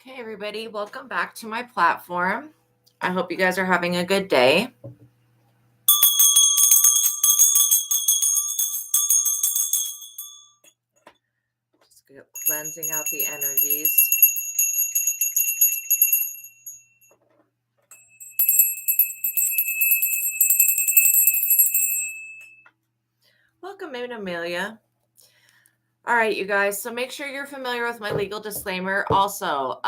Okay, everybody, welcome back to my platform. I hope you guys are having a good day. Just cleansing out the energies. Welcome in, Amelia. All right, you guys. So make sure you're familiar with my legal disclaimer. Also,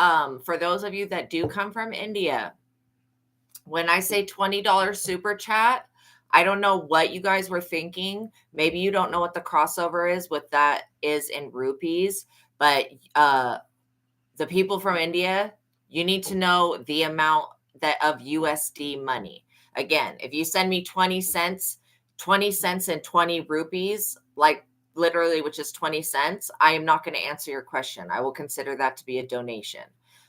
for those of you that do come from India, when I say $20 super chat, I don't know what you guys were thinking. Maybe you don't know what the crossover is, what that is in rupees, but the people from India, you need to know the amount that of USD money. Again, if you send me 20 cents and 20 rupees, like literally, which is 20 cents, I am not going to answer your question. I will consider that to be a donation.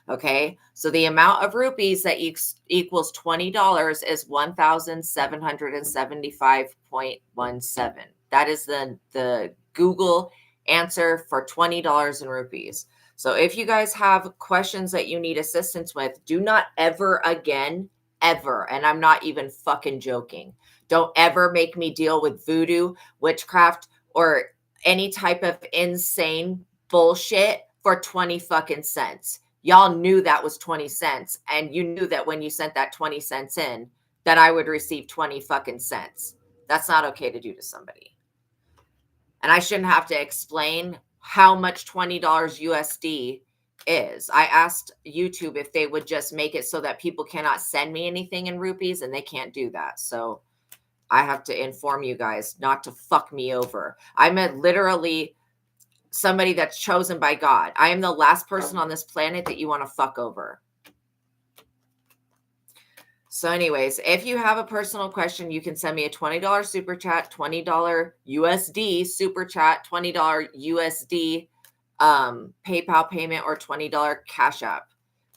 Okay. So the amount of rupees that equals $20 is 1,775.17. That is the Google answer for $20 in rupees. So if you guys have questions that you need assistance with, do not ever again, ever, and I'm not even fucking joking, don't ever make me deal with voodoo, witchcraft, or any type of insane bullshit for 20 fucking cents. Y'all knew that was 20 cents, and you knew that when you sent that 20 cents in, that I would receive 20 fucking cents. That's not okay to do to somebody. And I shouldn't have to explain how much $20 USD is. I asked YouTube if they would just make it so that people cannot send me anything in rupees, and they can't do that. So I have to inform you guys not to fuck me over. I'm literally somebody that's chosen by God. I am the last person on this planet that you want to fuck over. So anyways, if you have a personal question, you can send me a $20 super chat, $20 USD super chat, $20 USD PayPal payment, or $20 Cash App.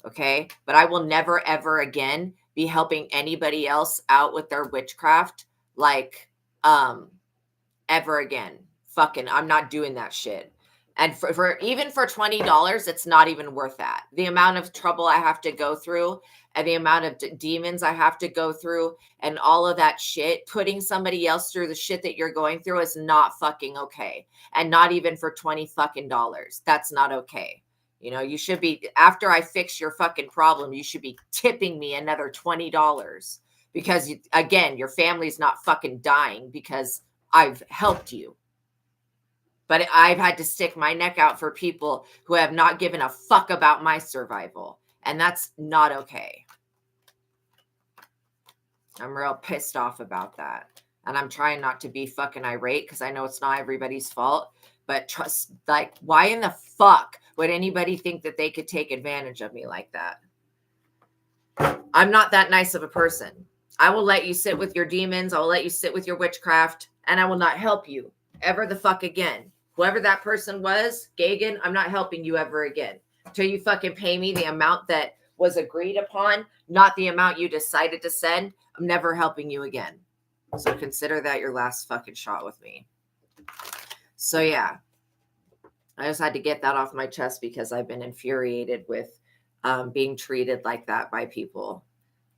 Okay. But I will never, ever again be helping anybody else out with their witchcraft. Like, ever again. Fucking, I'm not doing that shit. And for even for $20, it's not even worth that. The amount of trouble I have to go through and the amount of demons I have to go through and all of that shit, putting somebody else through the shit that you're going through is not fucking okay. And not even for 20 fucking dollars. That's not okay. You know, you should be, after I fix your fucking problem, you should be tipping me another $20 because, again, your family's not fucking dying because I've helped you. But I've had to stick my neck out for people who have not given a fuck about my survival. And that's not okay. I'm real pissed off about that. And I'm trying not to be fucking irate because I know it's not everybody's fault. But trust, like, why in the fuck would anybody think that they could take advantage of me like that? I'm not that nice of a person. I will let you sit with your demons. I will let you sit with your witchcraft. And I will not help you ever the fuck again. Whoever that person was, Gagan, I'm not helping you ever again. Until you fucking pay me the amount that was agreed upon, not the amount you decided to send, I'm never helping you again. So consider that your last fucking shot with me. So yeah, I just had to get that off my chest because I've been infuriated with being treated like that by people.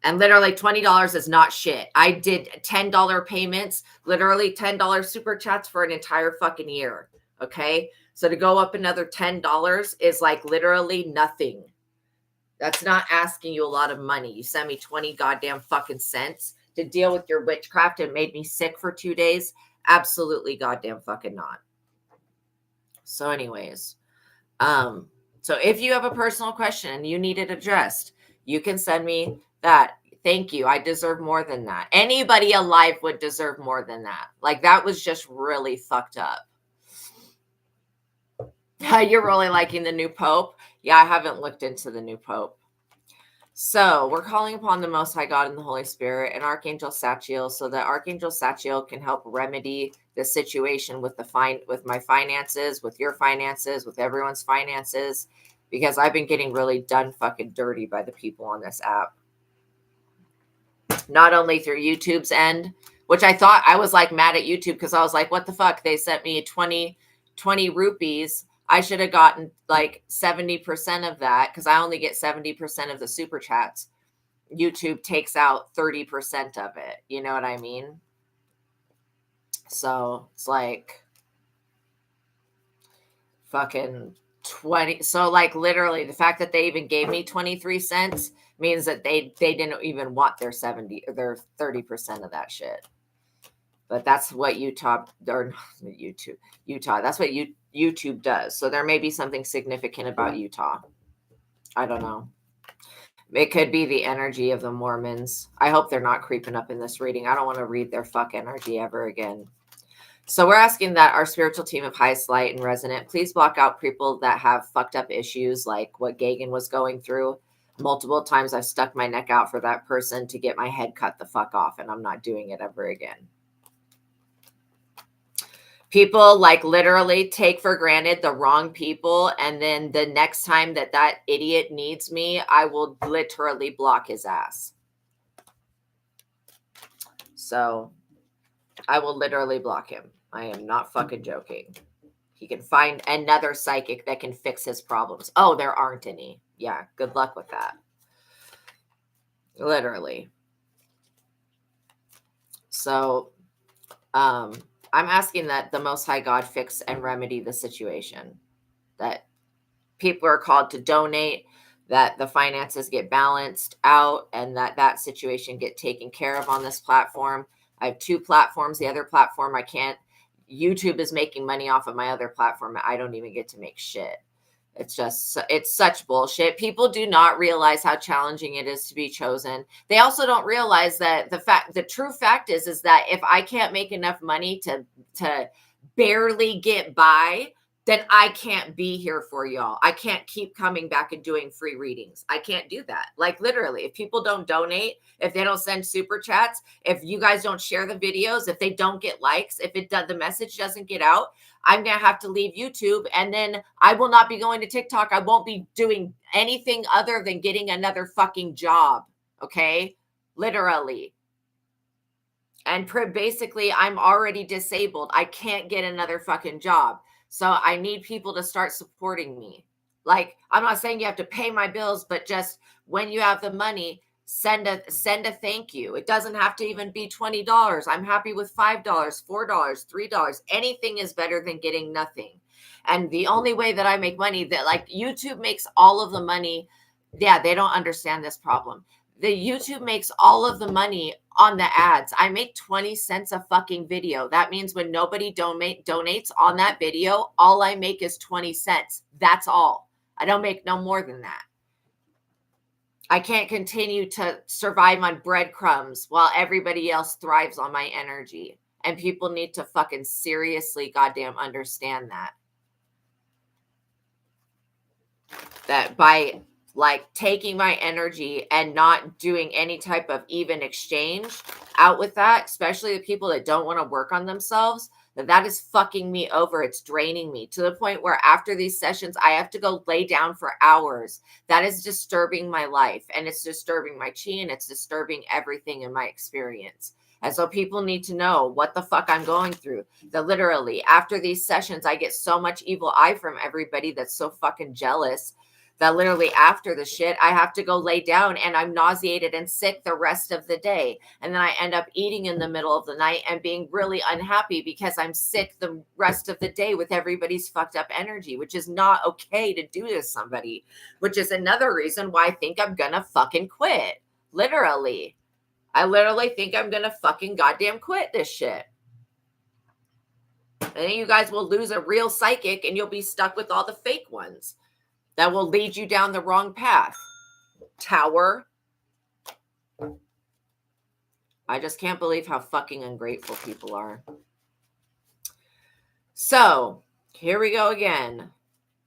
And literally $20 is not shit. I did $10 payments, literally $10 super chats for an entire fucking year. Okay. So to go up another $10 is like literally nothing. That's not asking you a lot of money. You sent me 20 goddamn fucking cents to deal with your witchcraft and made me sick for 2 days. Absolutely goddamn fucking not. So anyways, so if you have a personal question and you need it addressed, you can send me that. Thank you. I deserve more than that. Anybody alive would deserve more than that. Like, that was just really fucked up. You're really liking the new Pope? Yeah, I haven't looked into the new Pope. So we're calling upon the Most High God and the Holy Spirit and Archangel Sachiel so that Archangel Sachiel can help remedy the situation with with my finances, with your finances, with everyone's finances, because I've been getting really done fucking dirty by the people on this app. Not only through YouTube's end, which I thought I was like mad at YouTube because I was like, what the fuck? They sent me 20 rupees. I should have gotten like 70% of that because I only get 70% of the super chats. YouTube takes out 30% of it. You know what I mean? So it's like fucking 20. So like literally the fact that they even gave me 23 cents means that they didn't even want their 70 or their 30% of that shit. But that's what Utah, or Utah, that's what YouTube does. So there may be something significant about Utah. I don't know. It could be the energy of the Mormons. I hope they're not creeping up in this reading. I don't want to read their fuck energy ever again. So we're asking that our spiritual team of highest light and resonant, please block out people that have fucked up issues like what Gagan was going through. Multiple times I've stuck my neck out for that person to get my head cut the fuck off, and I'm not doing it ever again. People like literally take for granted the wrong people, and then the next time that that idiot needs me, I will literally block his ass. So I will literally block him. I am not fucking joking. He can find another psychic that can fix his problems. Oh, there aren't any. Yeah, good luck with that. Literally. So, I'm asking that the Most High God fix and remedy the situation. That people are called to donate, that the finances get balanced out, and that that situation get taken care of on this platform. I have 2 platforms. The other platform I can't. YouTube is making money off of my other platform. I don't even get to make shit. It's just, it's such bullshit. People do not realize how challenging it is to be chosen. They also don't realize that the true fact is that if I can't make enough money to barely get by, then I can't be here for y'all. I can't keep coming back and doing free readings. I can't do that. Like literally, if people don't donate, if they don't send super chats, if you guys don't share the videos, if they don't get likes, if the message doesn't get out, I'm going to have to leave YouTube, and then I will not be going to TikTok. I won't be doing anything other than getting another fucking job. Okay? Literally. And basically, I'm already disabled. I can't get another fucking job. So I need people to start supporting me. Like, I'm not saying you have to pay my bills, but just when you have the money, send a thank you. It doesn't have to even be $20. I'm happy with $5, $4, $3. Anything is better than getting nothing. And the only way that I make money, that like YouTube makes all of the money. Yeah, they don't understand this problem. The YouTube makes all of the money on the ads. I make 20 cents a fucking video. That means when nobody donates on that video, all I make is 20 cents. That's all. I don't make no more than that. I can't continue to survive on breadcrumbs while everybody else thrives on my energy. And people need to fucking seriously goddamn understand that. That by like taking my energy and not doing any type of even exchange out with that, especially the people that don't want to work on themselves, that is fucking me over. It's draining me to the point where after these sessions, I have to go lay down for hours. That is disturbing my life, and it's disturbing my chi, and it's disturbing everything in my experience. And so people need to know what the fuck I'm going through. That literally after these sessions, I get so much evil eye from everybody that's so fucking jealous that literally after the shit, I have to go lay down and I'm nauseated and sick the rest of the day. And then I end up eating in the middle of the night and being really unhappy because I'm sick the rest of the day with everybody's fucked up energy, which is not okay to do to somebody, which is another reason why I think I'm gonna fucking quit. Literally. I literally think I'm gonna fucking goddamn quit this shit. And then you guys will lose a real psychic and you'll be stuck with all the fake ones that will lead you down the wrong path. Tower. I just can't believe how fucking ungrateful people are. So, here we go again.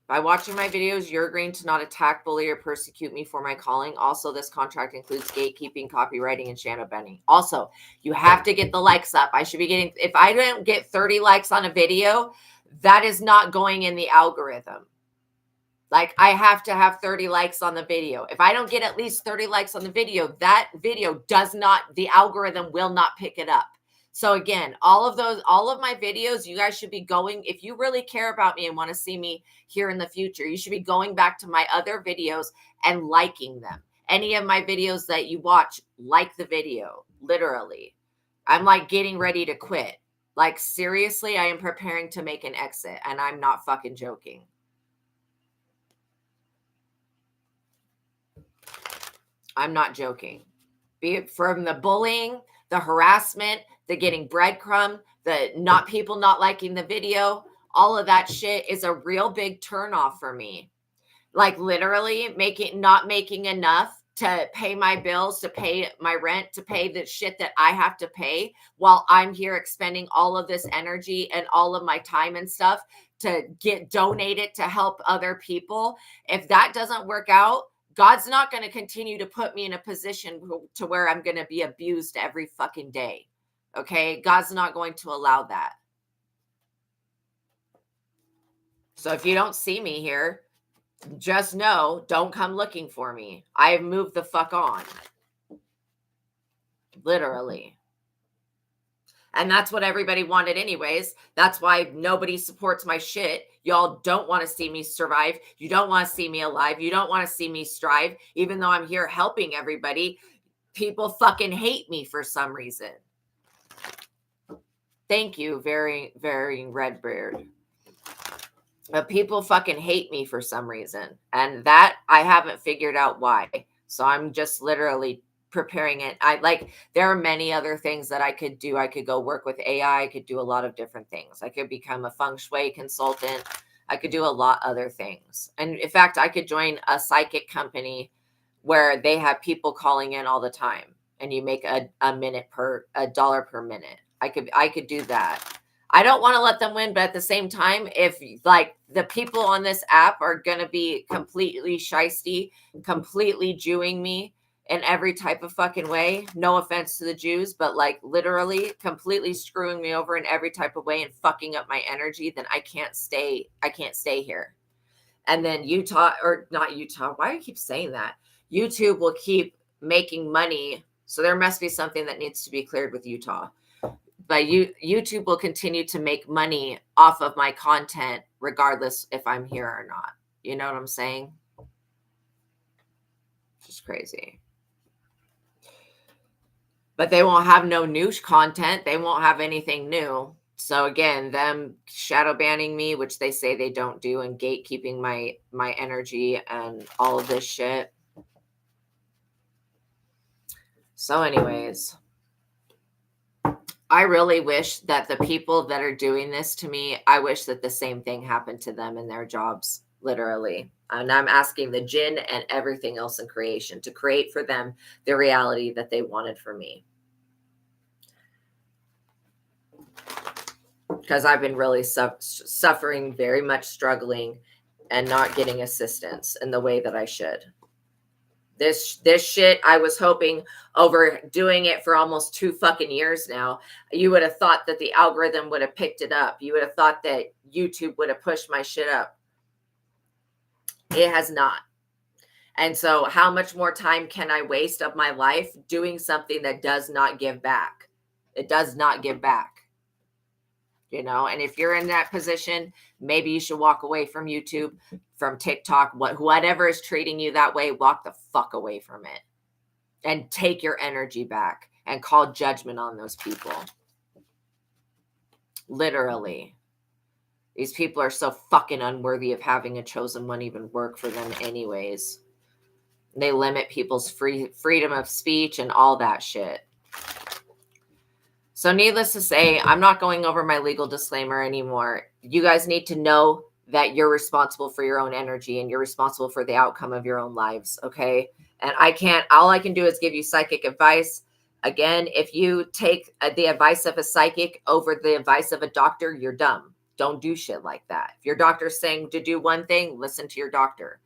By watching my videos, you're agreeing to not attack, bully, or persecute me for my calling. Also, this contract includes gatekeeping, copywriting, and shadow banning. Also, you have to get the likes up. I should be getting, if I don't get 30 likes on a video, that is not going in the algorithm. Like, I have to have 30 likes on the video. If I don't get at least 30 likes on the video, that video does not, the algorithm will not pick it up. So again, all of my videos, you guys should be going, if you really care about me and want to see me here in the future, you should be going back to my other videos and liking them. Any of my videos that you watch, like the video, literally. I'm like getting ready to quit. Like seriously, I am preparing to make an exit, and I'm not fucking joking. I'm not joking. Be it from the bullying, the harassment, the getting breadcrumb, the not people not liking the video, all of that shit is a real big turnoff for me. Like literally not making enough to pay my bills, to pay my rent, to pay the shit that I have to pay while I'm here expending all of this energy and all of my time and stuff to get donated to help other people. If that doesn't work out, God's not going to continue to put me in a position to where I'm going to be abused every fucking day. Okay? God's not going to allow that. So if you don't see me here, just know, don't come looking for me. I have moved the fuck on. Literally. And that's what everybody wanted anyways. That's why nobody supports my shit. Y'all don't want to see me survive. You don't want to see me alive. You don't want to see me strive. Even though I'm here helping everybody, people fucking hate me for some reason. Thank you, very, very Redbeard. But people fucking hate me for some reason. And that I haven't figured out why. So I'm just literally preparing it. There are many other things that I could do. I could go work with AI. I could do a lot of different things. I could become a feng shui consultant. I could do a lot other things. And in fact, I could join a psychic company where they have people calling in all the time and you make a dollar per minute. I could do that. I don't want to let them win, but at the same time, if like the people on this app are going to be completely shisty, completely Jewing me in every type of fucking way, no offense to the Jews, but like literally completely screwing me over in every type of way and fucking up my energy, then I can't stay here. And then Utah, or not Utah, why do I keep saying that? YouTube will keep making money. So there must be something that needs to be cleared with Utah. But YouTube will continue to make money off of my content, regardless if I'm here or not. You know what I'm saying? Just crazy. But they won't have no new content. They won't have anything new. So again, them shadow banning me, which they say they don't do, and gatekeeping my energy and all of this shit. So anyways, I really wish that the people that are doing this to me, I wish that the same thing happened to them in their jobs, literally. And I'm asking the jinn and everything else in creation to create for them the reality that they wanted for me. Because I've been really suffering, very much struggling, and not getting assistance in the way that I should. This shit, I was hoping over doing it for almost 2 fucking years now, you would have thought that the algorithm would have picked it up. You would have thought that YouTube would have pushed my shit up. It has not. And so how much more time can I waste of my life doing something that does not give back? It does not give back. You know, and if you're in that position, maybe you should walk away from YouTube, from TikTok, whatever is treating you that way, walk the fuck away from it and take your energy back and call judgment on those people. Literally. These people are so fucking unworthy of having a chosen one even work for them anyways. They limit people's freedom of speech and all that shit. So needless to say, I'm not going over my legal disclaimer anymore. You guys need to know that you're responsible for your own energy and you're responsible for the outcome of your own lives, okay? And all I can do is give you psychic advice. Again, if you take the advice of a psychic over the advice of a doctor, you're dumb. Don't do shit like that. If your doctor's saying to do one thing, listen to your doctor.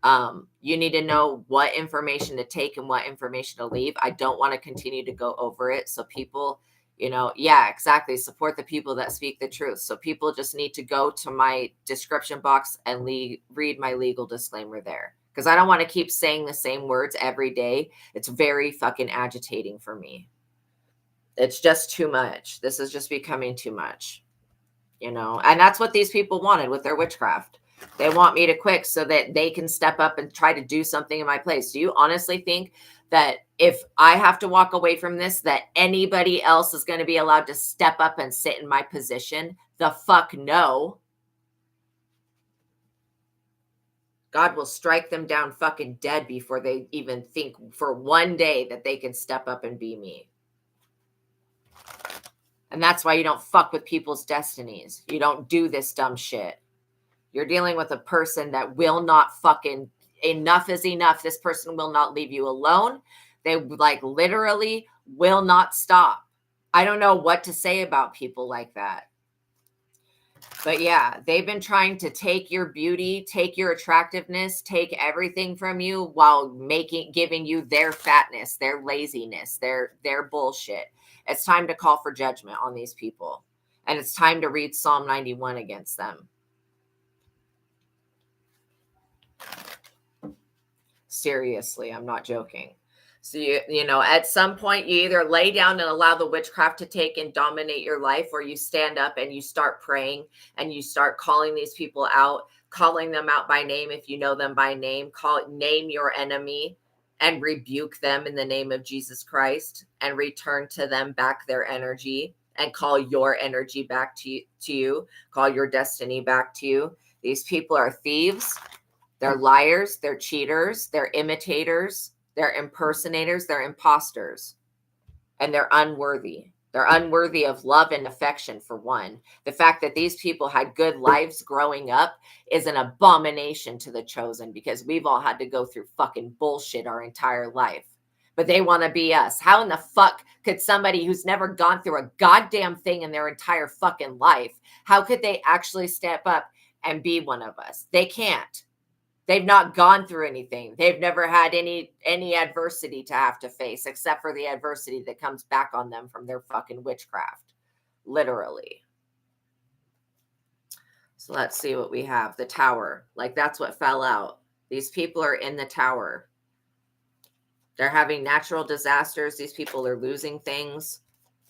You need to know what information to take and what information to leave. I don't want to continue to go over it. So people, yeah, exactly. Support the people that speak the truth. So people just need to go to my description box and read my legal disclaimer there. Because I don't want to keep saying the same words every day. It's very fucking agitating for me. It's just too much. This is just becoming too much, you know? And that's what these people wanted with their witchcraft. They want me to quit so that they can step up and try to do something in my place. Do you honestly think that if I have to walk away from this, that anybody else is going to be allowed to step up and sit in my position? The fuck no. God will strike them down fucking dead before they even think for one day that they can step up and be me. And that's why you don't fuck with people's destinies. You don't do this dumb shit. You're dealing with a person that will not fucking, enough is enough. This person will not leave you alone. They like literally will not stop. I don't know what to say about people like that. But yeah, they've been trying to take your beauty, take your attractiveness, take everything from you while giving you their fatness, their laziness, their bullshit. It's time to call for judgment on these people. And it's time to read Psalm 91 against them. Seriously, I'm not joking. So, you know, at some point you either lay down and allow the witchcraft to take and dominate your life, or you stand up and you start praying and you start calling these people out, calling them out by name. If you know them by name, name your enemy and rebuke them in the name of Jesus Christ and return to them back their energy and call your energy back to you, call your destiny back to you. These people are thieves. They're liars. They're cheaters. They're imitators. They're impersonators, they're imposters, and they're unworthy. They're unworthy of love and affection, for one. The fact that these people had good lives growing up is an abomination to the chosen, because we've all had to go through fucking bullshit our entire life. But they want to be us. How in the fuck could somebody who's never gone through a goddamn thing in their entire fucking life, how could they actually step up and be one of us? They can't. They've not gone through anything. They've never had any adversity to have to face, except for the adversity that comes back on them from their fucking witchcraft. Literally. So let's see what we have. The tower. Like, that's what fell out. These people are in the tower. They're having natural disasters. These people are losing things.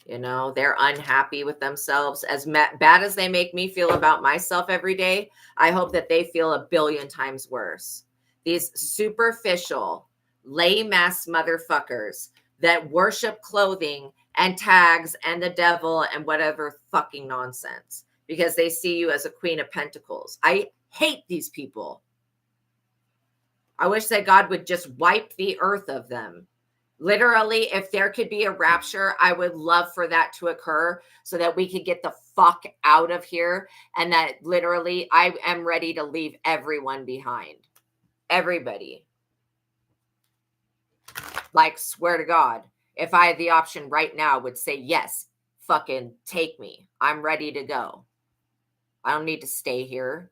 You know, they're unhappy with themselves. As bad as they make me feel about myself every day, I hope that they feel a billion times worse. These superficial, lame-ass motherfuckers that worship clothing and tags and the devil and whatever fucking nonsense because they see you as a Queen of Pentacles. I hate these people. I wish that God would just wipe the earth of them. Literally, if there could be a rapture, I would love for that to occur so that we could get the fuck out of here. And that literally, I am ready to leave everyone behind. Everybody. Like, swear to God, if I had the option right now, would say, yes, fucking take me. I'm ready to go. I don't need to stay here.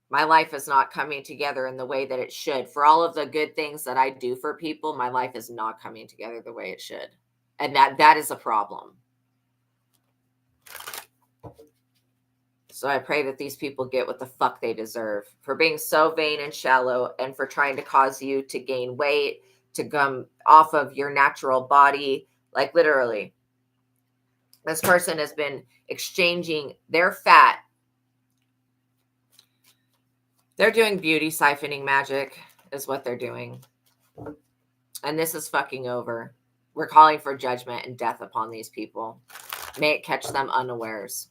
My life is not coming together in the way that it should. For all of the good things that I do for people, my life is not coming together the way it should. And that is a problem. So I pray that these people get what the fuck they deserve for being so vain and shallow, and for trying to cause you to gain weight, to come off of your natural body. Like, literally, this person has been exchanging their fat. They're doing beauty siphoning magic is what they're doing. And this is fucking over. We're calling for judgment and death upon these people. May it catch them unawares.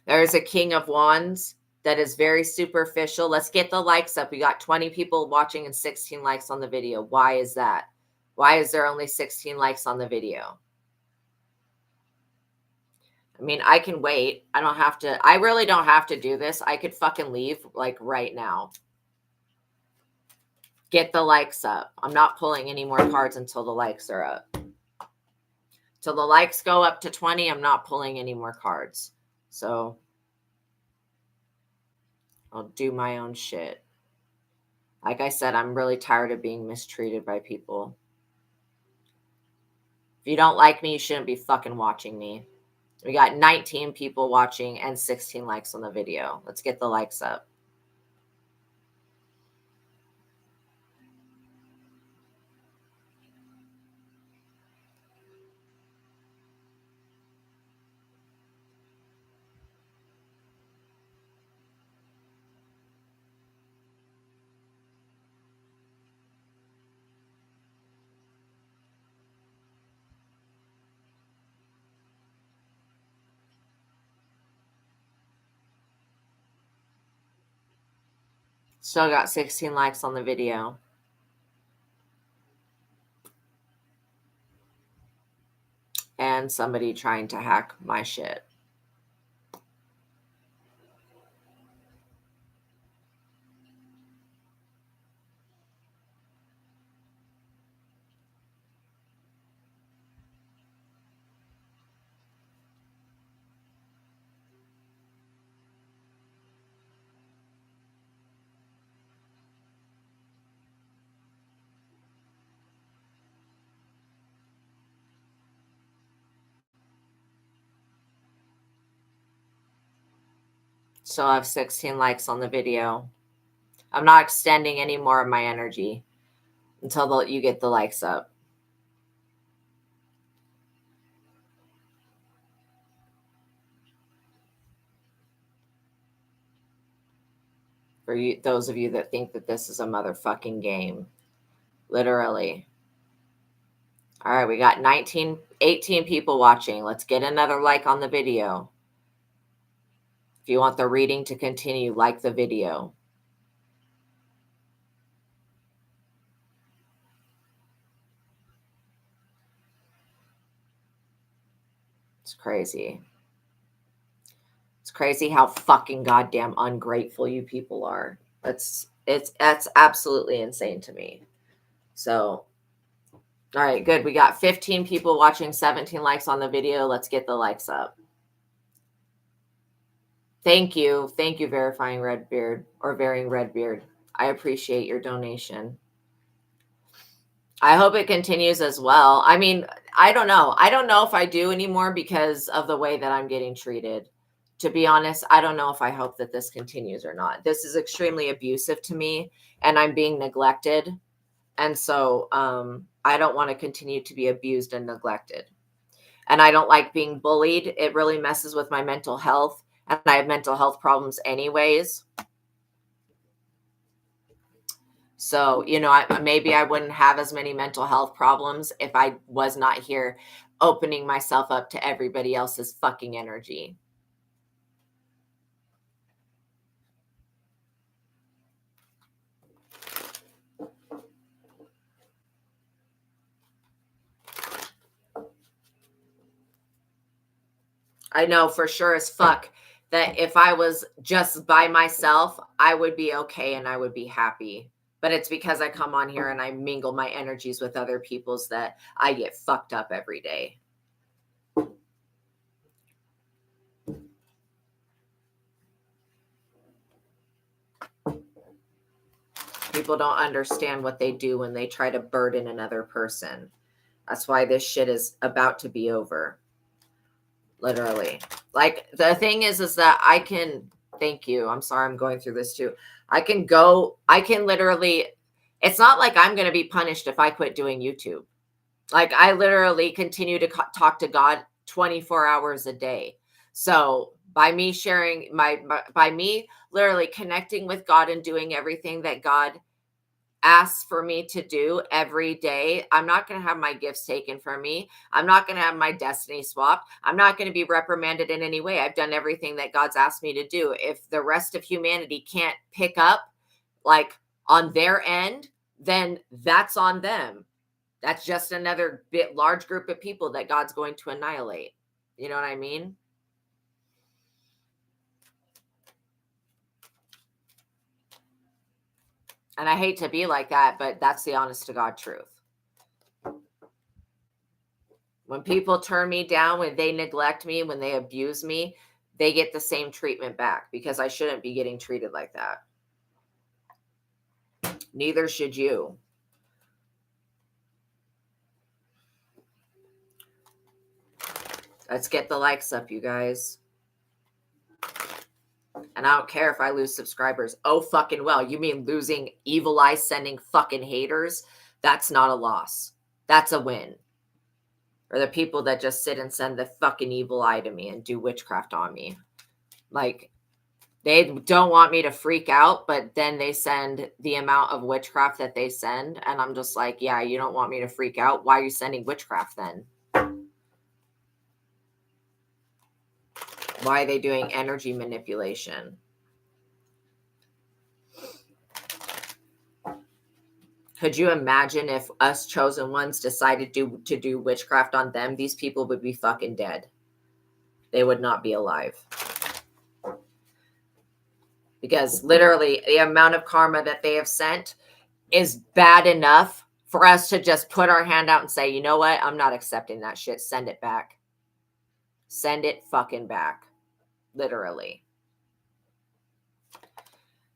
There's a King of Wands that is very superficial. Let's get the likes up. We got 20 people watching and 16 likes on the video. Why is that? Why is there only 16 likes on the video? I mean, I can wait. I really don't have to do this. I could fucking leave like right now. Get the likes up. I'm not pulling any more cards until the likes are up. Till the likes go up to 20, I'm not pulling any more cards. So I'll do my own shit. Like I said, I'm really tired of being mistreated by people. If you don't like me, you shouldn't be fucking watching me. We got 19 people watching and 16 likes on the video. Let's get the likes up. Still got 16 likes on the video. And somebody trying to hack my shit. Still have 16 likes on the video. I'm not extending any more of my energy until you get the likes up. For you, those of you that think that this is a motherfucking game. Literally. All right, we got 18 people watching. Let's get another like on the video. If you want the reading to continue, like the video. It's crazy. It's crazy how fucking goddamn ungrateful you people are. That's absolutely insane to me. So, all right, good. We got 15 people watching, 17 likes on the video. Let's get the likes up. Thank you. Thank you, Verifying Redbeard or Varying Redbeard. I appreciate your donation. I hope it continues as well. I mean, I don't know. I don't know if I do anymore because of the way that I'm getting treated. To be honest, I don't know if I hope that this continues or not. This is extremely abusive to me and I'm being neglected. And so I don't want to continue to be abused and neglected. And I don't like being bullied. It really messes with my mental health. And I have mental health problems anyways. So, you know, maybe I wouldn't have as many mental health problems if I was not here opening myself up to everybody else's fucking energy. I know for sure as fuck that if I was just by myself, I would be okay and I would be happy. But it's because I come on here and I mingle my energies with other people's that I get fucked up every day. People don't understand what they do when they try to burden another person. That's why this shit is about to be over. Literally. Like the thing is that I can, thank you. I'm sorry I'm going through this too. I can literally, it's not like I'm going to be punished if I quit doing YouTube. Like I literally continue to talk to God 24 hours a day. So by me sharing by me literally connecting with God and doing everything that God asks for me to do every day, I'm not going to have my gifts taken from me. I'm not going to have my destiny swapped. I'm not going to be reprimanded in any way. I've done everything that God's asked me to do. If the rest of humanity can't pick up like on their end, then that's on them. That's just another large group of people that God's going to annihilate. You know what I mean? And I hate to be like that, but that's the honest to God truth. When people turn me down, when they neglect me, when they abuse me, they get the same treatment back because I shouldn't be getting treated like that. Neither should you. Let's get the likes up, you guys. And I don't care if I lose subscribers. Oh, fucking well. You mean losing evil eye sending fucking haters? That's not a loss. That's a win. Or the people that just sit and send the fucking evil eye to me and do witchcraft on me. Like, they don't want me to freak out, but then they send the amount of witchcraft that they send. And I'm just like, yeah, you don't want me to freak out. Why are you sending witchcraft then? Why are they doing energy manipulation? Could you imagine if us chosen ones decided to do witchcraft on them? These people would be fucking dead. They would not be alive. Because literally the amount of karma that they have sent is bad enough for us to just put our hand out and say, you know what? I'm not accepting that shit. Send it back. Send it fucking back. Literally.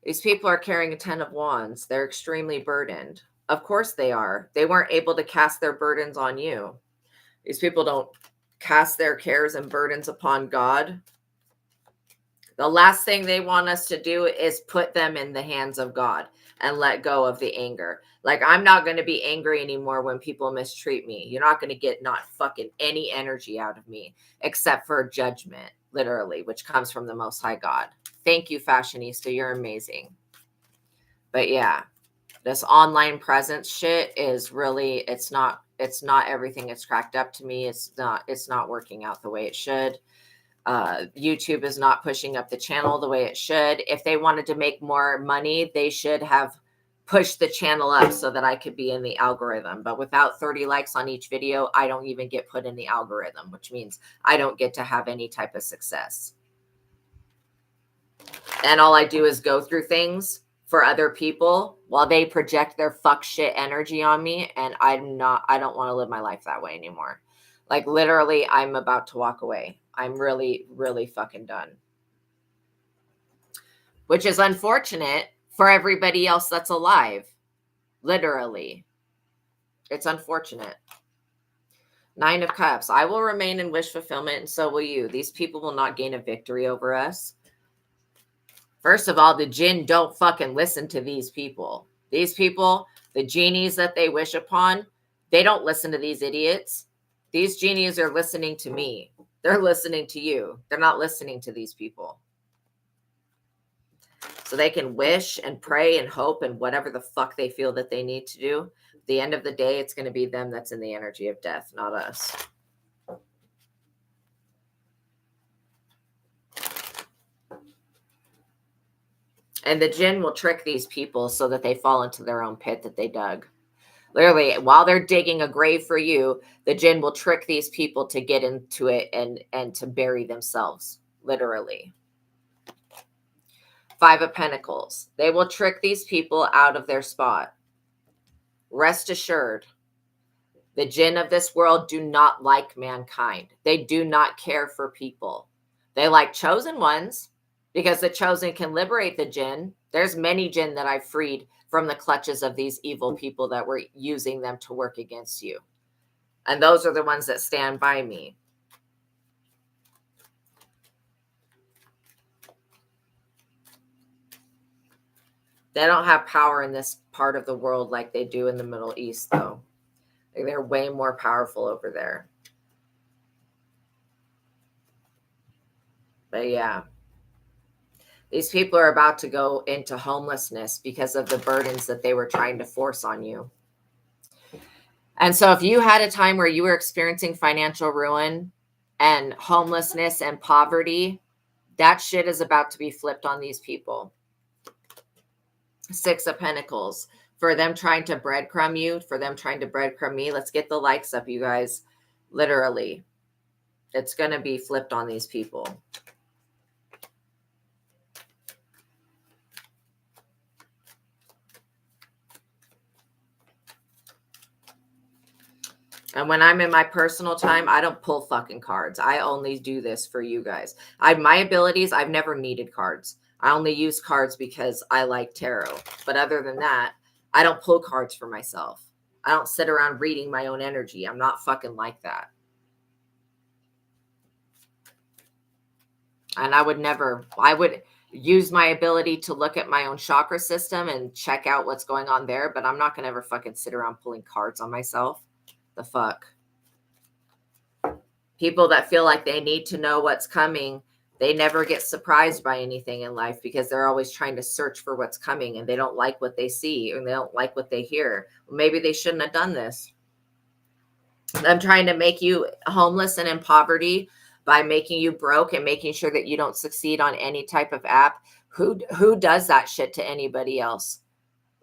These people are carrying a 10 of wands. They're extremely burdened. Of course they are. They weren't able to cast their burdens on you. These people don't cast their cares and burdens upon God. The last thing they want us to do is put them in the hands of God and let go of the anger. Like, I'm not going to be angry anymore when people mistreat me. You're not going to get not fucking any energy out of me except for judgment, literally, which comes from the Most High God. Thank you, Fashionista. You're amazing. But yeah, this online presence shit is really, it's not everything it's cracked up to me. It's not working out the way it should. YouTube is not pushing up the channel the way it should. If they wanted to make more money, they should have pushed the channel up so that I could be in the algorithm. But without 30 likes on each video, I don't even get put in the algorithm, which means I don't get to have any type of success. And all I do is go through things for other people while they project their fuck shit energy on me. And I don't want to live my life that way anymore. Like, literally, I'm about to walk away. I'm really, really fucking done. Which is unfortunate for everybody else that's alive. Literally. It's unfortunate. 9 of Cups. I will remain in wish fulfillment, and so will you. These people will not gain a victory over us. First of all, the jinn don't fucking listen to these people. These people, the genies that they wish upon, they don't listen to these idiots. These genies are listening to me. They're listening to you. They're not listening to these people. So they can wish and pray and hope and whatever the fuck they feel that they need to do. At the end of the day, it's going to be them that's in the energy of death, not us. And the jinn will trick these people so that they fall into their own pit that they dug. Literally, while they're digging a grave for you, the jinn will trick these people to get into it and to bury themselves, literally. 5 of Pentacles. They will trick these people out of their spot. Rest assured, the jinn of this world do not like mankind. They do not care for people. They like chosen ones because the chosen can liberate the jinn. There's many jinn that I've freed from the clutches of these evil people that were using them to work against you. And those are the ones that stand by me. They don't have power in this part of the world like they do in the Middle East, though. They're way more powerful over there. But yeah. These people are about to go into homelessness because of the burdens that they were trying to force on you. And so if you had a time where you were experiencing financial ruin and homelessness and poverty, that shit is about to be flipped on these people. 6 of Pentacles. For them trying to breadcrumb you, for them trying to breadcrumb me. Let's get the likes up, you guys. Literally. It's going to be flipped on these people. And when I'm in my personal time, I don't pull fucking cards. I only do this for you guys. My abilities, I've never needed cards. I only use cards because I like tarot. But other than that, I don't pull cards for myself. I don't sit around reading my own energy. I'm not fucking like that. And I would use my ability to look at my own chakra system and check out what's going on there. But I'm not going to ever fucking sit around pulling cards on myself. The fuck? People that feel like they need to know what's coming, they never get surprised by anything in life because they're always trying to search for what's coming and they don't like what they see and they don't like what they hear. Maybe they shouldn't have done this. I'm trying to make you homeless and in poverty by making you broke and making sure that you don't succeed on any type of app. Who does that shit to anybody else?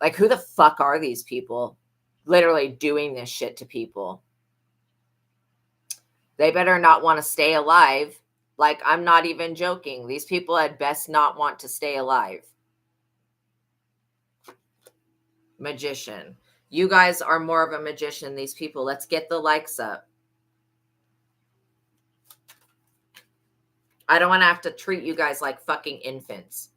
Like, who the fuck are these people literally doing this shit to people? They better not want to stay alive. Like, I'm not even joking. These people had best not want to stay alive. Magician. You guys are more of a magician, these people. Let's get the likes up. I don't want to have to treat you guys like fucking infants.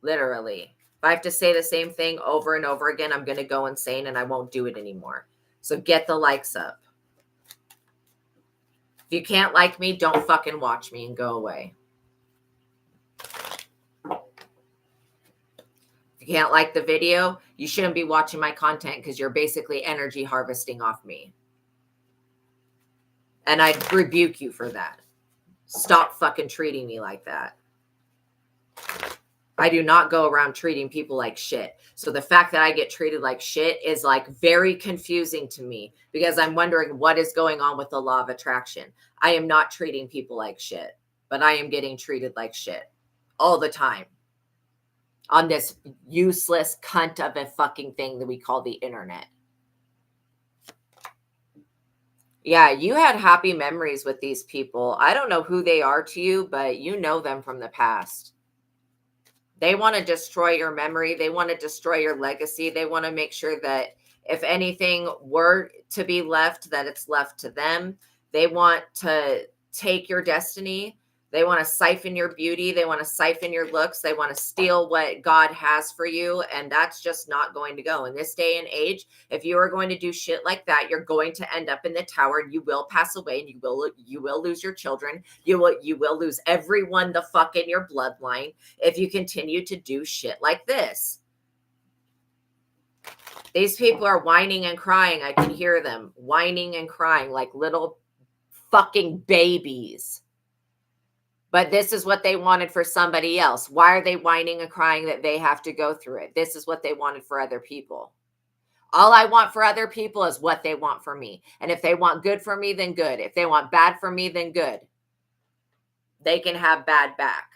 Literally. If I have to say the same thing over and over again, I'm going to go insane and I won't do it anymore. So get the likes up. If you can't like me, don't fucking watch me and go away. If you can't like the video, you shouldn't be watching my content because you're basically energy harvesting off me. And I'd rebuke you for that. Stop fucking treating me like that. I do not go around treating people like shit. So the fact that I get treated like shit is like very confusing to me because I'm wondering what is going on with the law of attraction. I am not treating people like shit, but I am getting treated like shit all the time on this useless cunt of a fucking thing that we call the internet. Yeah, you had happy memories with these people. I don't know who they are to you, but you know them from the past. They want to destroy your memory. They want to destroy your legacy. They want to make sure that if anything were to be left, that it's left to them. They want to take your destiny. They want to siphon your beauty. They want to siphon your looks. They want to steal what God has for you. And that's just not going to go. In this day and age, if you are going to do shit like that, you're going to end up in the tower and you will pass away and you will lose your children. You will lose everyone the fuck in your bloodline if you continue to do shit like this. These people are whining and crying. I can hear them whining and crying like little fucking babies. But this is what they wanted for somebody else. Why are they whining and crying that they have to go through it? This is what they wanted for other people. All I want for other people is what they want for me. And if they want good for me, then good. If they want bad for me, then good. They can have bad back.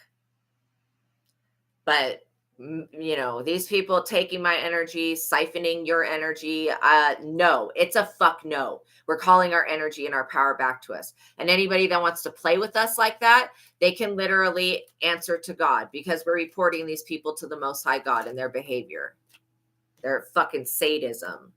But, you know, these people taking my energy, siphoning your energy, no, it's a fuck no. We're calling our energy and our power back to us. And anybody that wants to play with us like that, they can literally answer to God because we're reporting these people to the Most High God and their behavior. Their fucking sadism.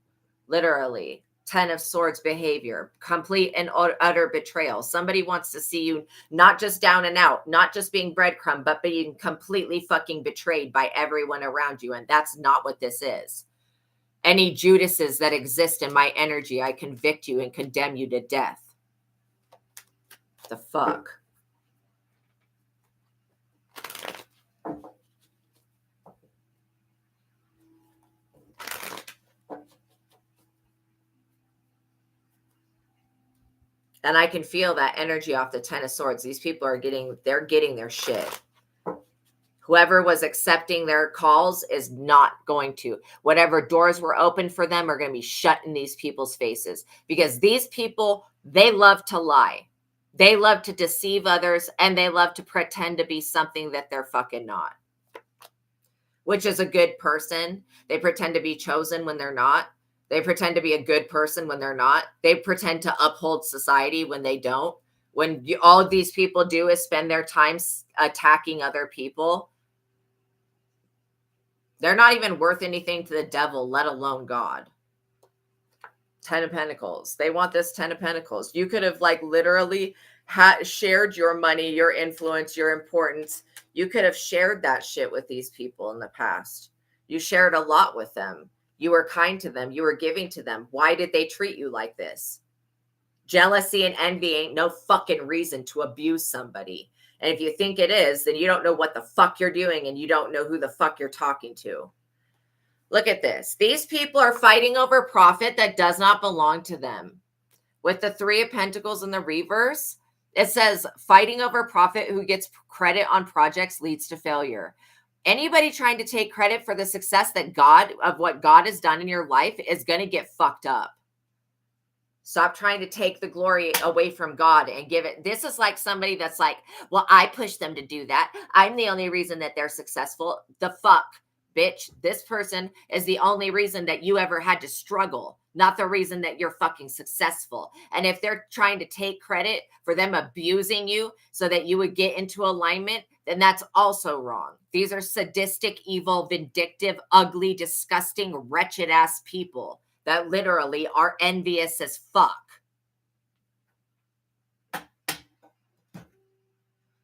Literally. 10 of Swords behavior. Complete and utter betrayal. Somebody wants to see you not just down and out, not just being breadcrumb, but being completely fucking betrayed by everyone around you. And that's not what this is. Any Judases that exist in my energy, I convict you and condemn you to death. The fuck? And I can feel that energy off the 10 of Swords. These people are getting their shit. Whoever was accepting their calls is not going to. Whatever doors were open for them are going to be shut in these people's faces. Because these people, they love to lie. They love to deceive others. And they love to pretend to be something that they're fucking not. Which is a good person. They pretend to be chosen when they're not. They pretend to be a good person when they're not. They pretend to uphold society when they don't. When all of these people do is spend their time attacking other people. They're not even worth anything to the devil, let alone God. 10 of Pentacles. They want this 10 of Pentacles. You could have like literally shared your money, your influence, your importance. You could have shared that shit with these people in the past. You shared a lot with them. You were kind to them. You were giving to them. Why did they treat you like this? Jealousy and envy ain't no fucking reason to abuse somebody. And if you think it is, then you don't know what the fuck you're doing and you don't know who the fuck you're talking to. Look at this. These people are fighting over profit that does not belong to them. With the 3 of Pentacles in the reverse, it says fighting over profit who gets credit on projects leads to failure. Anybody trying to take credit for the success of what God has done in your life is going to get fucked up. Stop trying to take the glory away from God and give it. This is like somebody that's like, well, I pushed them to do that. I'm the only reason that they're successful. The fuck, bitch, this person is the only reason that you ever had to struggle, not the reason that you're fucking successful. And if they're trying to take credit for them abusing you so that you would get into alignment, then that's also wrong. These are sadistic, evil, vindictive, ugly, disgusting, wretched ass people that literally are envious as fuck.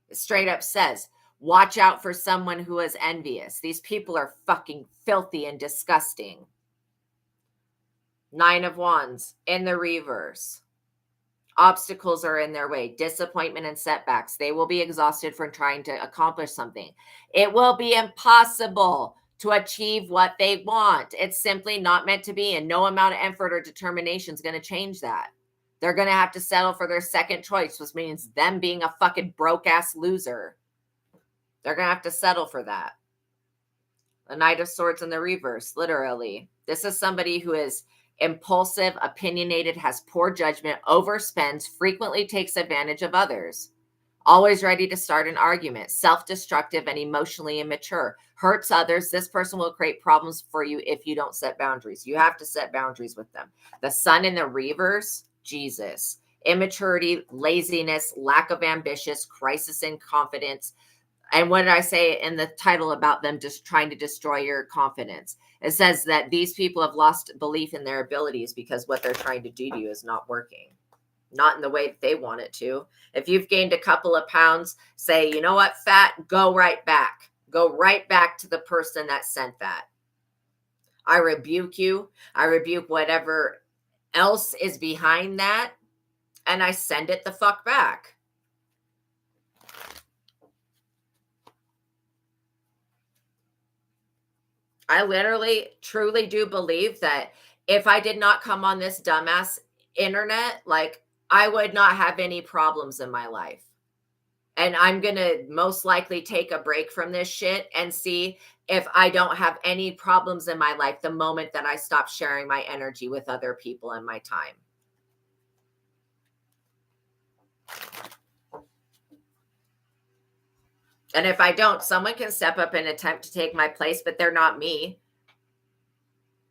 It straight up says, watch out for someone who is envious. These people are fucking filthy and disgusting. 9 of Wands in the reverse. Obstacles are in their way. Disappointment and setbacks. They will be exhausted from trying to accomplish something. It will be impossible to achieve what they want. It's simply not meant to be, and no amount of effort or determination is going to change that. They're going to have to settle for their second choice, which means them being a fucking broke-ass loser. They're going to have to settle for that. The Knight of Swords in the reverse, literally. This is somebody who is impulsive, opinionated, has poor judgment, overspends, frequently takes advantage of others, always ready to start an argument, self-destructive and emotionally immature, hurts others. This person will create problems for you if you don't set boundaries. You have to set boundaries with them. The Sun in the reverse, Jesus, immaturity, laziness, lack of ambition, crisis in confidence. And what did I say in the title about them just trying to destroy your confidence? It says that these people have lost belief in their abilities because what they're trying to do to you is not working, not in the way that they want it to. If you've gained a couple of pounds, say, you know what, fat, go right back. Go right back to the person that sent that. I rebuke you. I rebuke whatever else is behind that, and I send it the fuck back. I literally, truly do believe that if I did not come on this dumbass internet, like, I would not have any problems in my life. And I'm going to most likely take a break from this shit and see if I don't have any problems in my life the moment that I stop sharing my energy with other people and my time. And if I don't, someone can step up and attempt to take my place, but they're not me.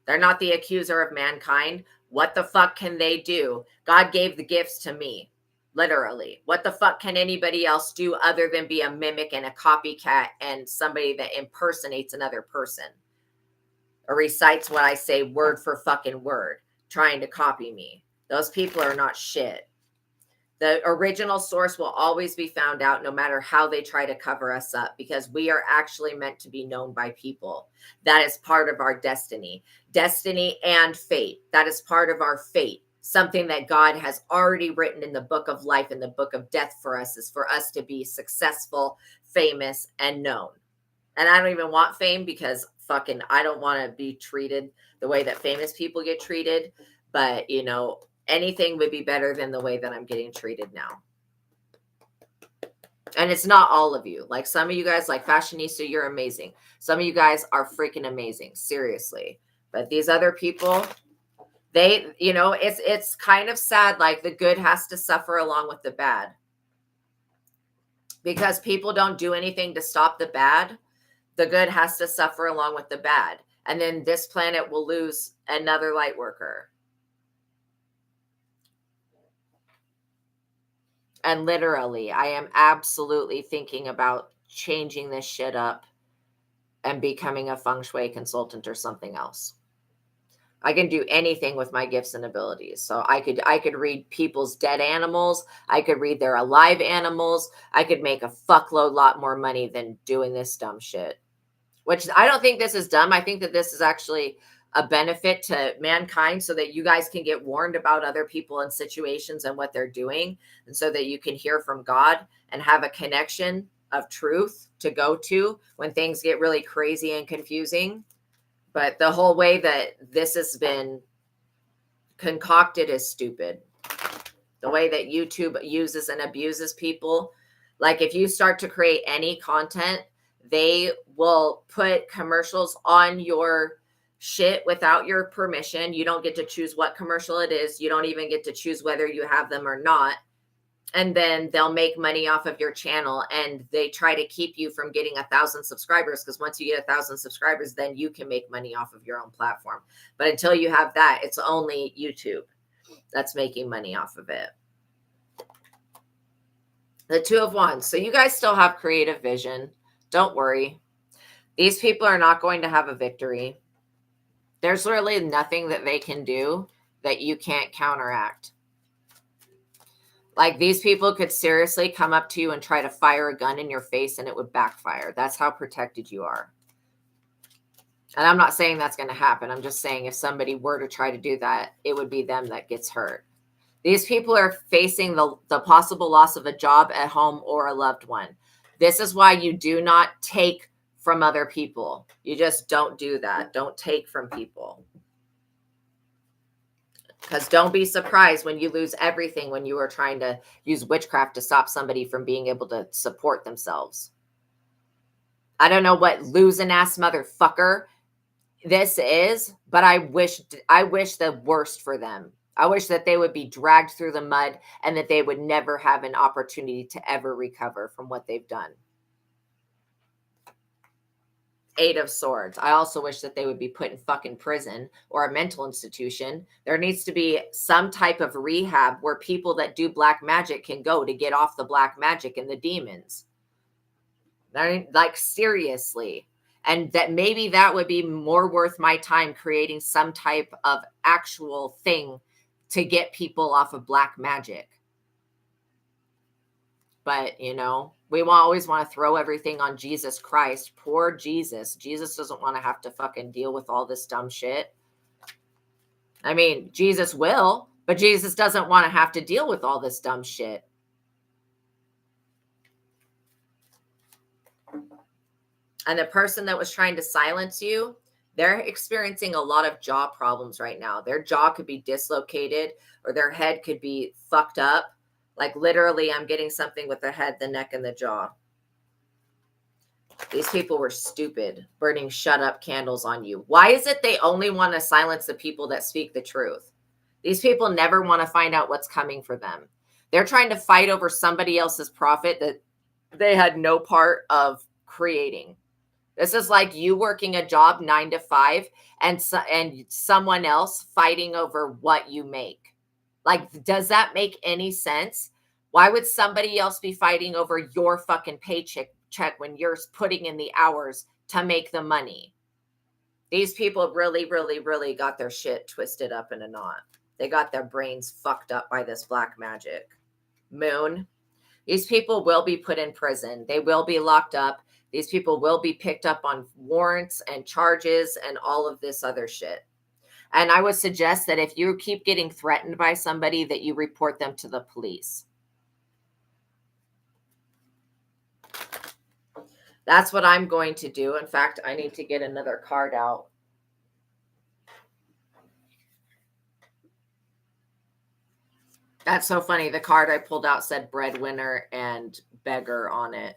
They're not the accuser of mankind. What the fuck can they do? God gave the gifts to me, literally. What the fuck can anybody else do other than be a mimic and a copycat and somebody that impersonates another person or recites what I say word for fucking word, trying to copy me? Those people are not shit. The original source will always be found out no matter how they try to cover us up, because we are actually meant to be known by people. That is part of our destiny. Destiny and fate. That is part of our fate. Something that God has already written in the book of life and the book of death for us is for us to be successful, famous, and known. And I don't even want fame because fucking I don't want to be treated the way that famous people get treated. But, you know, anything would be better than the way that I'm getting treated now. And it's not all of you. Like some of you guys, like Fashionista, you're amazing. Some of you guys are freaking amazing. Seriously. But these other people, they, you know, it's kind of sad. Like the good has to suffer along with the bad. Because people don't do anything to stop the bad. The good has to suffer along with the bad. And then this planet will lose another light worker. And literally, I am absolutely thinking about changing this shit up and becoming a feng shui consultant or something else. I can do anything with my gifts and abilities. So I could read people's dead animals. I could read their alive animals. I could make a fuckload lot more money than doing this dumb shit. Which I don't think this is dumb. I think that this is actually a benefit to mankind so that you guys can get warned about other people and situations and what they're doing. And so that you can hear from God and have a connection of truth to go to when things get really crazy and confusing. But the whole way that this has been concocted is stupid. The way that YouTube uses and abuses people. Like if you start to create any content, they will put commercials on your shit without your permission. You don't get to choose what commercial it is. You don't even get to choose whether you have them or not. And then they'll make money off of your channel, and they try to keep you from getting 1,000 subscribers, because once you get 1,000 subscribers, then you can make money off of your own platform. But until you have that, it's only YouTube that's making money off of it. The Two of Wands. So you guys still have creative vision. Don't worry. These people are not going to have a victory. There's really nothing that they can do that you can't counteract. Like, these people could seriously come up to you and try to fire a gun in your face and it would backfire. That's how protected you are. And I'm not saying that's going to happen. I'm just saying if somebody were to try to do that, it would be them that gets hurt. These people are facing the possible loss of a job at home or a loved one. This is why you do not take from other people. You just don't do that. Don't take from people. Because don't be surprised when you lose everything when you are trying to use witchcraft to stop somebody from being able to support themselves. I don't know what losing ass motherfucker this is, but I wish the worst for them. I wish that they would be dragged through the mud and that they would never have an opportunity to ever recover from what they've done. Eight of Swords. I also wish that they would be put in fucking prison or a mental institution. There needs to be some type of rehab where people that do black magic can go to get off the black magic and the demons. Like, seriously. And that maybe that would be more worth my time, creating some type of actual thing to get people off of black magic. But, you know, we always want to throw everything on Jesus Christ. Poor Jesus. Jesus doesn't want to have to fucking deal with all this dumb shit. I mean, Jesus will, but Jesus doesn't want to have to deal with all this dumb shit. And the person that was trying to silence you, they're experiencing a lot of jaw problems right now. Their jaw could be dislocated or their head could be fucked up. Like, literally, I'm getting something with the head, the neck, and the jaw. These people were stupid, burning shut up candles on you. Why is it they only want to silence the people that speak the truth? These people never want to find out what's coming for them. They're trying to fight over somebody else's profit that they had no part of creating. This is like you working a job 9 to 5 and someone else fighting over what you make. Like, does that make any sense? Why would somebody else be fighting over your fucking paycheck when you're putting in the hours to make the money? These people really, really, really got their shit twisted up in a knot. They got their brains fucked up by this black magic. Moon. These people will be put in prison. They will be locked up. These people will be picked up on warrants and charges and all of this other shit. And I would suggest that if you keep getting threatened by somebody, that you report them to the police. That's what I'm going to do. In fact, I need to get another card out. That's so funny. The card I pulled out said breadwinner and beggar on it.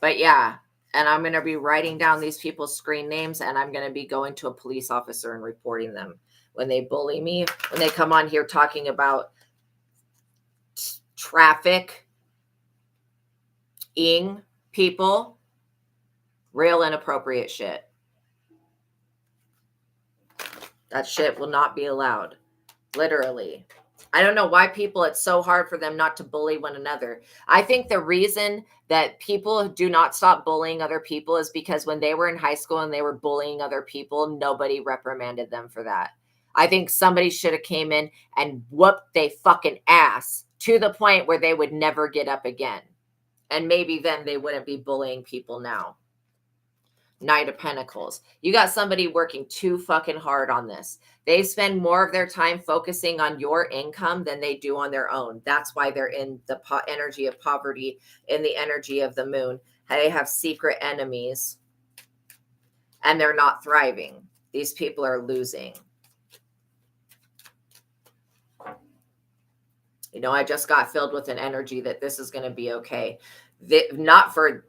But yeah, and I'm going to be writing down these people's screen names, and I'm going to be going to a police officer and reporting them when they bully me, when they come on here talking about trafficking people. Real inappropriate shit. That shit will not be allowed. Literally. I don't know why it's so hard for them not to bully one another. I think the reason that people do not stop bullying other people is because when they were in high school and they were bullying other people, nobody reprimanded them for that. I think somebody should have came in and whooped they fucking ass to the point where they would never get up again. And maybe then they wouldn't be bullying people now. Knight of Pentacles. You got somebody working too fucking hard on this. They spend more of their time focusing on your income than they do on their own. That's why they're in the energy of poverty, in the energy of the moon. They have secret enemies and they're not thriving. These people are losing. You know, I just got filled with an energy that this is going to be okay. Not for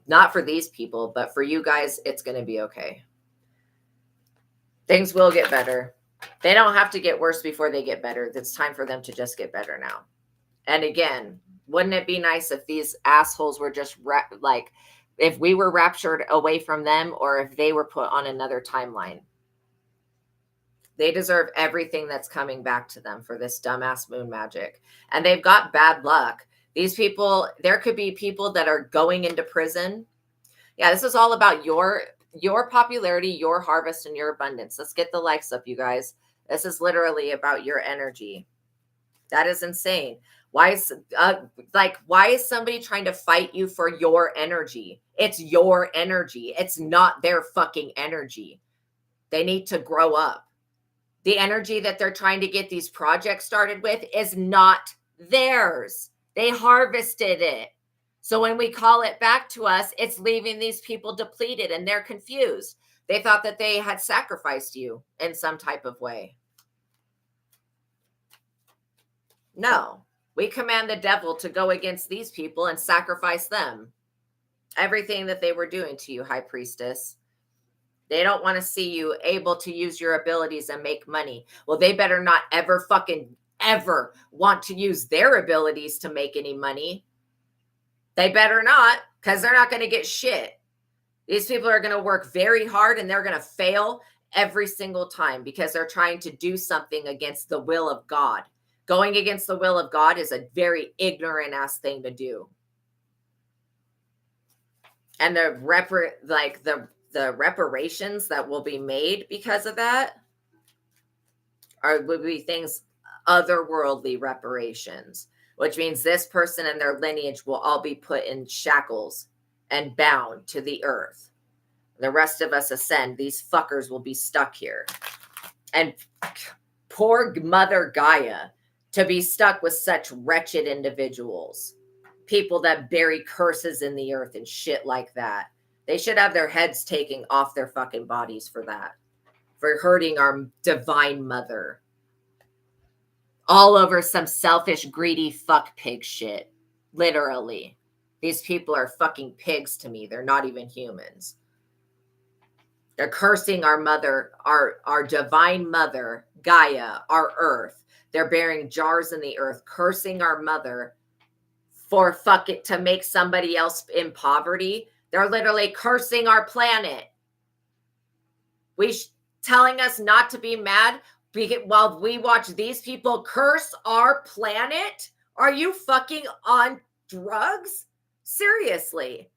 these people, but for you guys, it's going to be okay. Things will get better. They don't have to get worse before they get better. It's time for them to just get better now. And again, wouldn't it be nice if these assholes were just like, if we were raptured away from them, or if they were put on another timeline? They deserve everything that's coming back to them for this dumbass moon magic. And they've got bad luck. These people, there could be people that are going into prison. Yeah, this is all about your popularity, your harvest, and your abundance. Let's get the likes up, you guys. This is literally about your energy. That is insane. Why is why is somebody trying to fight you for your energy? It's your energy. It's not their fucking energy. They need to grow up. The energy that they're trying to get these projects started with is not theirs. They harvested it. So when we call it back to us, it's leaving these people depleted and they're confused. They thought that they had sacrificed you in some type of way. No, we command the devil to go against these people and sacrifice them. Everything that they were doing to you, High Priestess. They don't want to see you able to use your abilities and make money. Well, they better not ever want to use their abilities to make any money. They better not, because they're not going to get shit. These people are going to work very hard and they're going to fail every single time because they're trying to do something against the will of God. Going against the will of God is a very ignorant ass thing to do. And the reparations that will be made because of that would be things, otherworldly reparations, which means this person and their lineage will all be put in shackles and bound to the earth. The rest of us ascend. These fuckers will be stuck here. And poor Mother Gaia to be stuck with such wretched individuals. People that bury curses in the earth and shit like that. They should have their heads taken off their fucking bodies for that. For hurting our divine mother. All over some selfish, greedy fuck pig shit. Literally. These people are fucking pigs to me. They're not even humans. They're cursing our mother, our divine mother, Gaia, our earth. They're burying jars in the earth, cursing our mother for to make somebody else in poverty. They're literally cursing our planet. Telling us not to be mad while we watch these people curse our planet? Are you fucking on drugs? Seriously.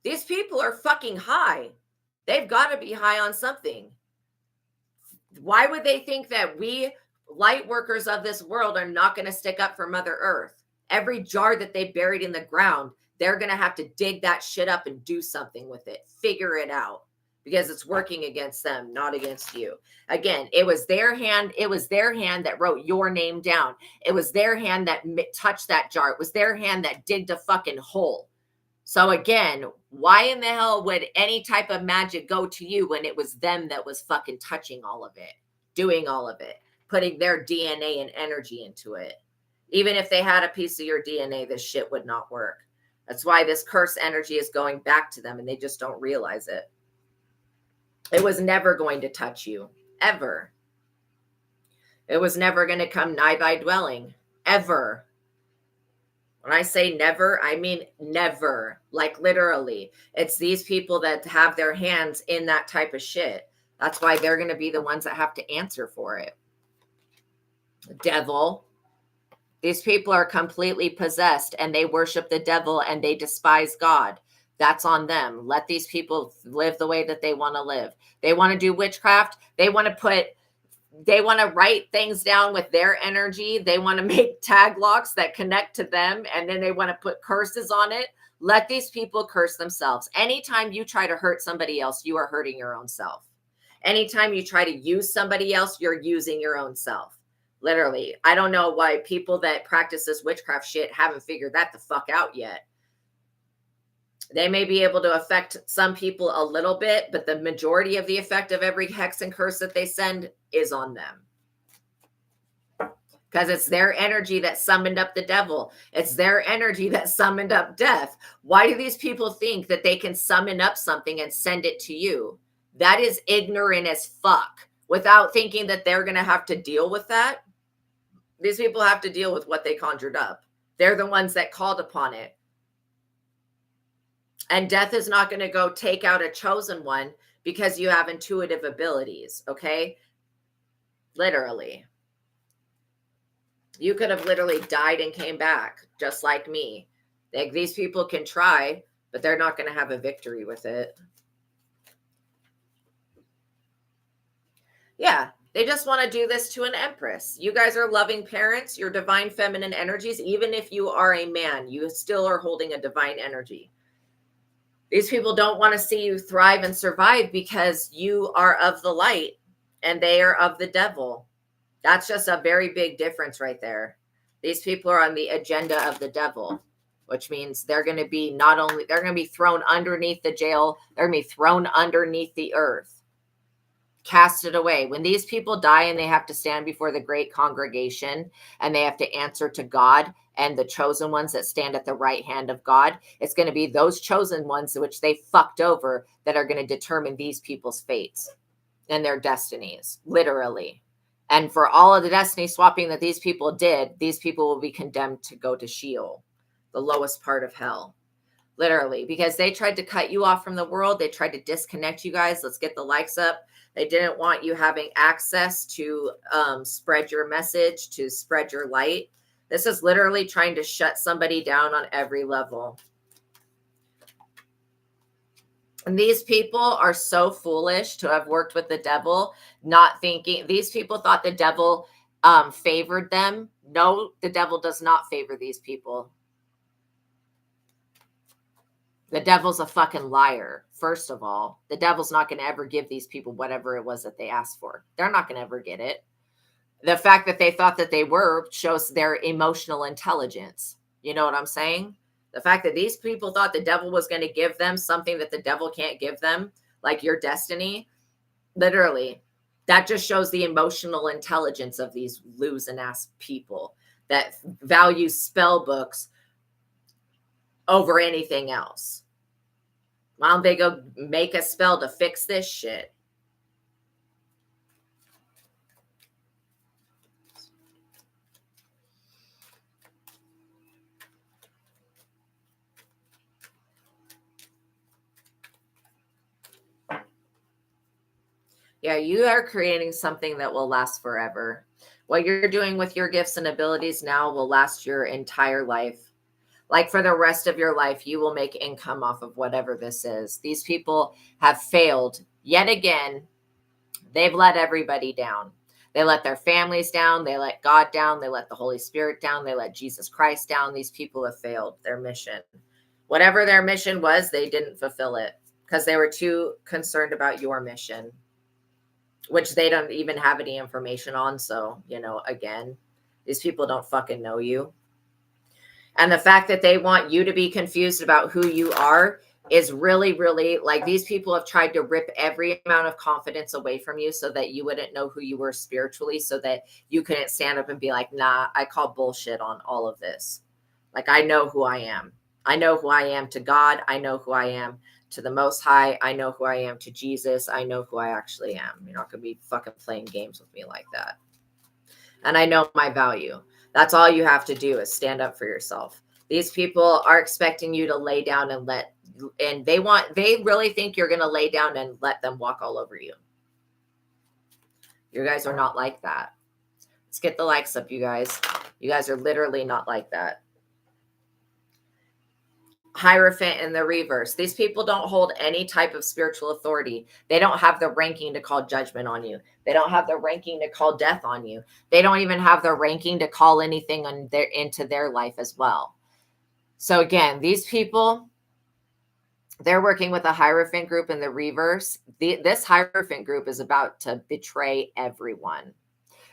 These people are fucking high. They've got to be high on something. Why would they think that we light workers of this world are not going to stick up for Mother Earth? Every jar that they buried in the ground, they're going to have to dig that shit up and do something with it. Figure it out. Because it's working against them, not against you. Again, it was their hand. It was their hand that wrote your name down. It was their hand that touched that jar. It was their hand that digged a fucking hole. So again, why in the hell would any type of magic go to you when it was them that was fucking touching all of it, doing all of it, putting their DNA and energy into it? Even if they had a piece of your DNA, this shit would not work. That's why this curse energy is going back to them and they just don't realize it. It was never going to touch you, ever. It was never going to come nigh thy dwelling, ever. When I say never, I mean never, like literally. It's these people that have their hands in that type of shit. That's why they're going to be the ones that have to answer for it. Devil. These people are completely possessed and they worship the devil and they despise God. That's on them. Let these people live the way that they want to live. They want to do witchcraft. They want to write things down with their energy. They want to make tag locks that connect to them. And then they want to put curses on it. Let these people curse themselves. Anytime you try to hurt somebody else, you are hurting your own self. Anytime you try to use somebody else, you're using your own self. Literally. I don't know why people that practice this witchcraft shit haven't figured that the fuck out yet. They may be able to affect some people a little bit, but the majority of the effect of every hex and curse that they send is on them. Because it's their energy that summoned up the devil. It's their energy that summoned up death. Why do these people think that they can summon up something and send it to you? That is ignorant as fuck. Without thinking that they're going to have to deal with that. These people have to deal with what they conjured up. They're the ones that called upon it. And death is not going to go take out a chosen one because you have intuitive abilities, okay? Literally. You could have literally died and came back, just like me. Like, these people can try, but they're not going to have a victory with it. Yeah, they just want to do this to an empress. You guys are loving parents, your divine feminine energies. Even if you are a man, you still are holding a divine energy. These people don't want to see you thrive and survive because you are of the light and they are of the devil. That's just a very big difference right there. These people are on the agenda of the devil, which means they're going to be not only, they're going to be thrown underneath the jail, they're going to be thrown underneath the earth, casted away. When these people die and they have to stand before the great congregation and they have to answer to God and the chosen ones that stand at the right hand of God, it's going to be those chosen ones which they fucked over that are going to determine these people's fates and their destinies, literally. And for all of the destiny swapping that these people did, these people will be condemned to go to Sheol, the lowest part of hell, literally, because they tried to cut you off from the world. They tried to disconnect you guys. Let's get the likes up. They didn't want you having access to spread your message, to spread your light. This is literally trying to shut somebody down on every level. And these people are so foolish to have worked with the devil, not thinking. These people thought the devil favored them. No, the devil does not favor these people. The devil's a fucking liar. First of all, the devil's not going to ever give these people whatever it was that they asked for. They're not going to ever get it. The fact that they thought that they were shows their emotional intelligence. You know what I'm saying? The fact that these people thought the devil was going to give them something that the devil can't give them, like your destiny, literally, that just shows the emotional intelligence of these losing ass people that value spell books over anything else. Why don't they go make a spell to fix this shit? Yeah, you are creating something that will last forever. What you're doing with your gifts and abilities now will last your entire life. Like, for the rest of your life, you will make income off of whatever this is. These people have failed yet again. They've let everybody down. They let their families down. They let God down. They let the Holy Spirit down. They let Jesus Christ down. These people have failed their mission. Whatever their mission was, they didn't fulfill it because they were too concerned about your mission, which they don't even have any information on. So, again, these people don't fucking know you. And the fact that they want you to be confused about who you are is really, really, like, these people have tried to rip every amount of confidence away from you so that you wouldn't know who you were spiritually, so that you couldn't stand up and be like, nah, I call bullshit on all of this. Like, I know who I am. I know who I am to God. I know who I am to the Most High. I know who I am to Jesus. I know who I actually am. You're not going to be fucking playing games with me like that. And I know my value. That's all you have to do is stand up for yourself. These people are expecting you to lay down and they really think you're going to lay down and let them walk all over you. You guys are not like that. Let's get the likes up, you guys. You guys are literally not like that. Hierophant in the reverse. These people don't hold any type of spiritual authority. They don't have the ranking to call judgment on you. They don't have the ranking to call death on you. They don't even have the ranking to call anything into their life as well. So again, these people, they're working with a Hierophant group in the reverse. This Hierophant group is about to betray everyone.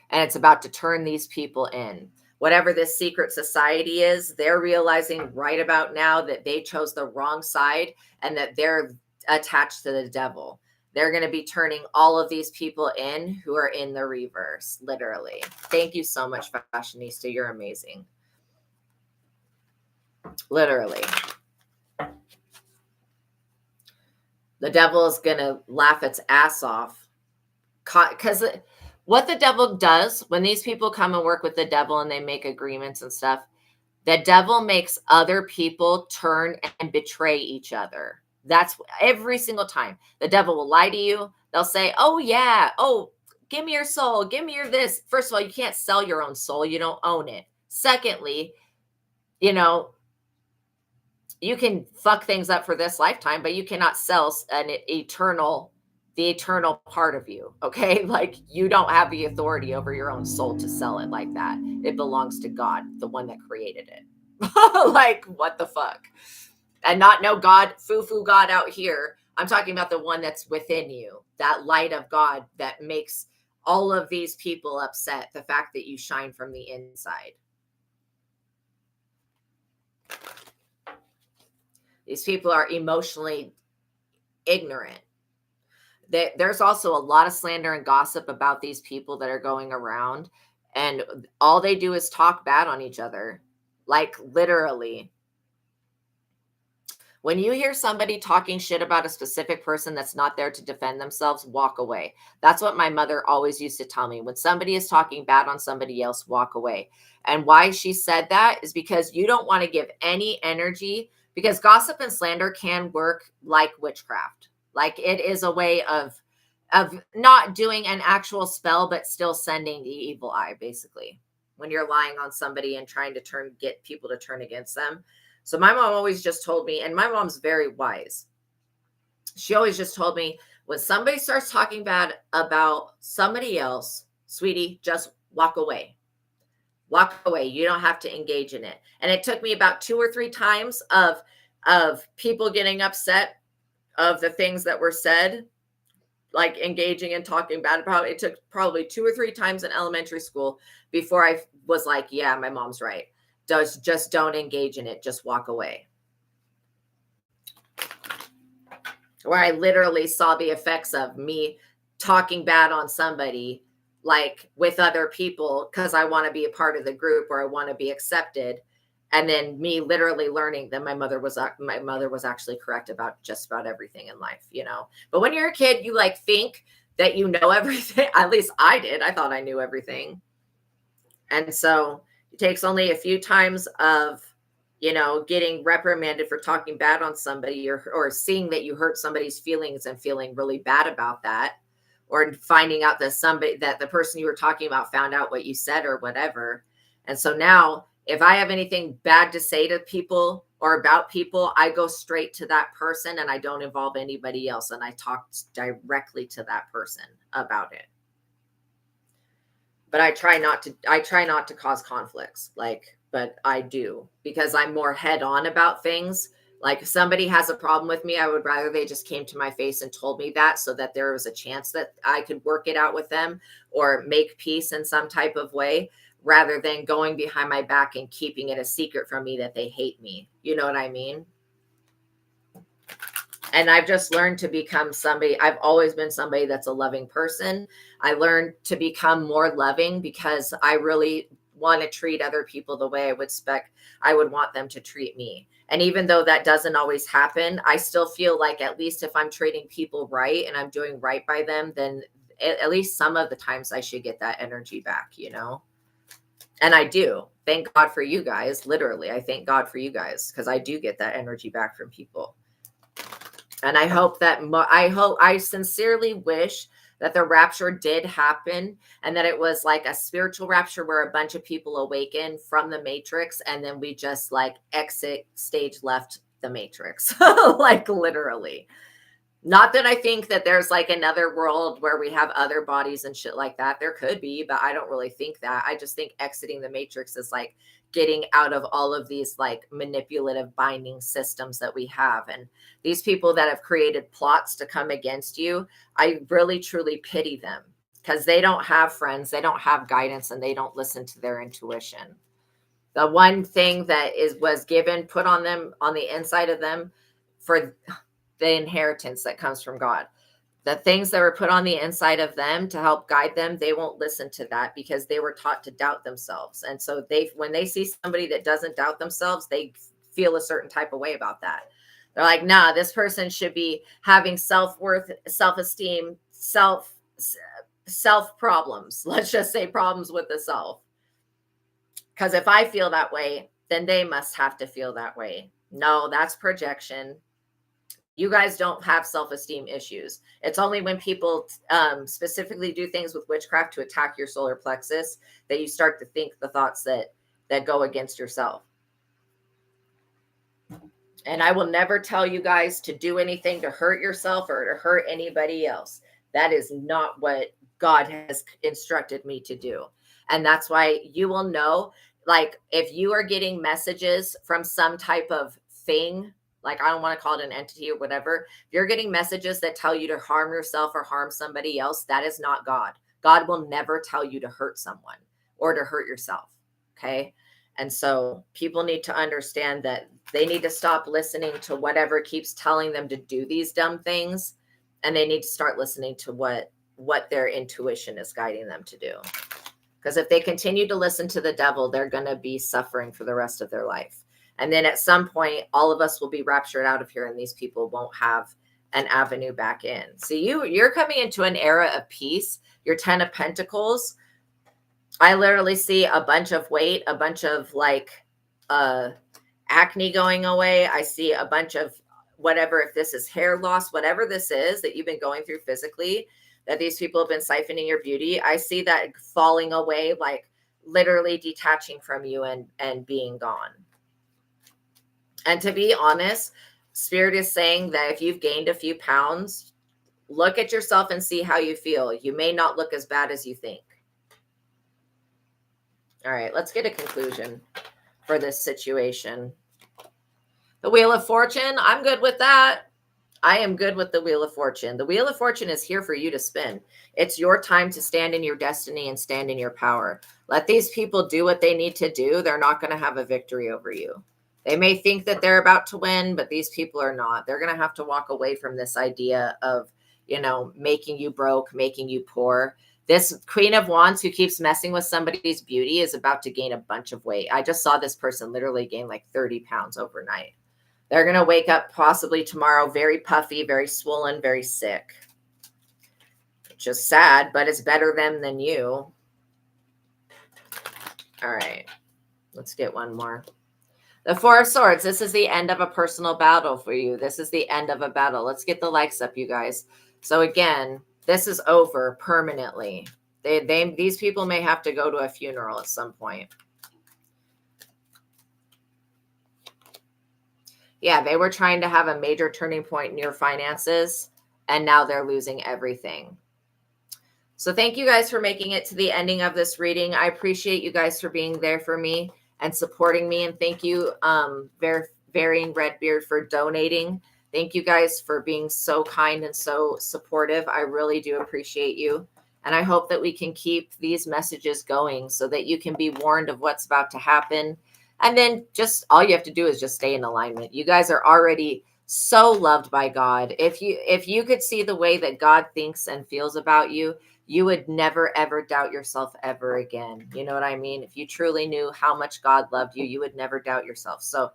And it's about to turn these people in. Whatever this secret society is, they're realizing right about now that they chose the wrong side and that they're attached to the devil. They're going to be turning all of these people in who are in the reverse, literally. Thank you so much, Fashionista. You're amazing. Literally. The devil is going to laugh its ass off. Because what the devil does when these people come and work with the devil and they make agreements and stuff, The devil makes other people turn and betray each other. That's every single time. The devil will lie to you. They'll say, oh, yeah. Oh, give me your soul. Give me your this. First of all, you can't sell your own soul. You don't own it. Secondly, you know, you can fuck things up for this lifetime, but you cannot sell the eternal part of you. Okay. Like, you don't have the authority over your own soul to sell it like that. It belongs to God, the one that created it. Like, what the fuck? And not no God, foo God out here. I'm talking about the one that's within you, that light of God that makes all of these people upset. The fact that you shine from the inside. These people are emotionally ignorant. There's also a lot of slander and gossip about these people that are going around, and all they do is talk bad on each other. Like, literally. When you hear somebody talking shit about a specific person that's not there to defend themselves, walk away. That's what my mother always used to tell me. When somebody is talking bad on somebody else, walk away. And why she said that is because you don't want to give any energy, because gossip and slander can work like witchcraft. Like, it is a way of not doing an actual spell, but still sending the evil eye, basically, when you're lying on somebody and trying to get people to turn against them. So my mom always just told me, and my mom's very wise. She always just told me, when somebody starts talking bad about somebody else, sweetie, just walk away. Walk away. You don't have to engage in it. And it took me about 2 or 3 times of people getting upset of the things that were said, like engaging and talking bad about it. It took probably 2 or 3 times in elementary school before I was like, yeah, my mom's right. Just don't engage in it. Just walk away. Where I literally saw the effects of me talking bad on somebody, like with other people, because I want to be a part of the group or I want to be accepted. And then me literally learning that my mother was actually correct about just about everything in life, you know. But when you're a kid, you like think that you know everything. At least I did. I thought I knew everything. And so it takes only a few times of, you know, getting reprimanded for talking bad on somebody, or seeing that you hurt somebody's feelings and feeling really bad about that, or finding out that the person you were talking about found out what you said or whatever. And so now, if I have anything bad to say to people or about people, I go straight to that person and I don't involve anybody else. And I talk directly to that person about it. But I try not to cause conflicts, but I do, because I'm more head on about things. Like, if somebody has a problem with me, I would rather they just came to my face and told me that, so that there was a chance that I could work it out with them or make peace in some type of way, rather than going behind my back and keeping it a secret from me that they hate me. You know what I mean? And I've just learned to become somebody. I've always been somebody that's a loving person. I learned to become more loving because I really want to treat other people the way I would want them to treat me. And even though that doesn't always happen, I still feel like, at least if I'm treating people right and I'm doing right by them, then at least some of the times I should get that energy back, you know? And I do. Thank God for you guys. Literally, I thank God for you guys, because I do get that energy back from people. And I hope I sincerely wish that the rapture did happen, and that it was like a spiritual rapture where a bunch of people awaken from the matrix, and then we just like exit stage left the matrix. Like, literally. Not that I think that there's like another world where we have other bodies and shit like that. There could be, but I don't really think that. I just think exiting the matrix is like getting out of all of these like manipulative binding systems that we have. And these people that have created plots to come against you, I really truly pity them, because they don't have friends, they don't have guidance, and they don't listen to their intuition. The one thing that was put on them, on the inside of them, for the inheritance that comes from God, the things that were put on the inside of them to help guide them, they won't listen to that, because they were taught to doubt themselves. And so when they see somebody that doesn't doubt themselves, they feel a certain type of way about that. They're like, nah, this person should be having self-worth, self-esteem, self problems. Let's just say problems with the self. Because if I feel that way, then they must have to feel that way. No, that's projection. You guys don't have self-esteem issues. It's only when people specifically do things with witchcraft to attack your solar plexus that you start to think the thoughts that go against yourself. And I will never tell you guys to do anything to hurt yourself or to hurt anybody else. That is not what God has instructed me to do. And that's why you will know, like, if you are getting messages from some type of thing, like, I don't want to call it an entity or whatever, if you're getting messages that tell you to harm yourself or harm somebody else, that is not God. God will never tell you to hurt someone or to hurt yourself. Okay. And so people need to understand that they need to stop listening to whatever keeps telling them to do these dumb things. And they need to start listening to what their intuition is guiding them to do. Because if they continue to listen to the devil, they're going to be suffering for the rest of their life. And then at some point, all of us will be raptured out of here and these people won't have an avenue back in. So you're coming into an era of peace. Your 10 of Pentacles. I literally see a bunch of weight, a bunch of like acne going away. I see a bunch of whatever, if this is hair loss, whatever this is that you've been going through physically, that these people have been siphoning your beauty. I see that falling away, like literally detaching from you and being gone. And to be honest, Spirit is saying that if you've gained a few pounds, look at yourself and see how you feel. You may not look as bad as you think. All right, let's get a conclusion for this situation. The Wheel of Fortune, I'm good with that. I am good with the Wheel of Fortune. The Wheel of Fortune is here for you to spin. It's your time to stand in your destiny and stand in your power. Let these people do what they need to do. They're not going to have a victory over you. They may think that they're about to win, but these people are not. They're going to have to walk away from this idea of, making you broke, making you poor. This Queen of Wands who keeps messing with somebody's beauty is about to gain a bunch of weight. I just saw this person literally gain like 30 pounds overnight. They're going to wake up possibly tomorrow very puffy, very swollen, very sick. Just sad, but it's better them than you. All right, let's get one more. The Four of Swords. This is the end of a personal battle for you. This is the end of a battle. Let's get the likes up, you guys. So again, this is over permanently. These people may have to go to a funeral at some point. Yeah, they were trying to have a major turning point in your finances, and now they're losing everything. So thank you guys for making it to the ending of this reading. I appreciate you guys for being there for me and supporting me. And thank you, Varying Redbeard, for donating. Thank you guys for being so kind and so supportive. I really do appreciate you. And I hope that we can keep these messages going so that you can be warned of what's about to happen. And then just all you have to do is just stay in alignment. You guys are already so loved by God. If you could see the way that God thinks and feels about you, you would never, ever doubt yourself ever again. You know what I mean? If you truly knew how much God loved you, you would never doubt yourself. So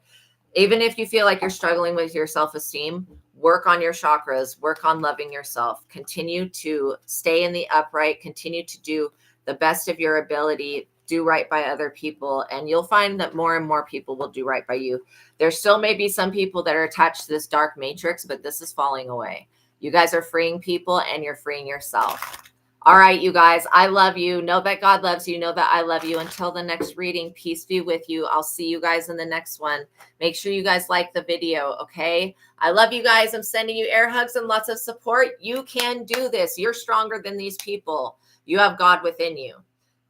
even if you feel like you're struggling with your self-esteem, work on your chakras, work on loving yourself, continue to stay in the upright, continue to do the best of your ability, do right by other people, and you'll find that more and more people will do right by you. There still may be some people that are attached to this dark matrix, but this is falling away. You guys are freeing people and you're freeing yourself. All right, you guys, I love you. Know that God loves you. Know that I love you. Until the next reading, peace be with you. I'll see you guys in the next one. Make sure you guys like the video, okay? I love you guys. I'm sending you air hugs and lots of support. You can do this. You're stronger than these people. You have God within you.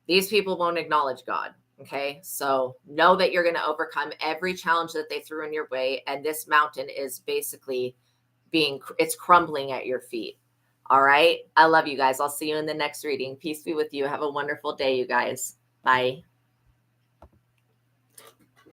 These people won't acknowledge God, okay? So know that you're going to overcome every challenge that they threw in your way, and this mountain is basically it's crumbling at your feet. All right. I love you guys. I'll see you in the next reading. Peace be with you. Have a wonderful day, you guys. Bye.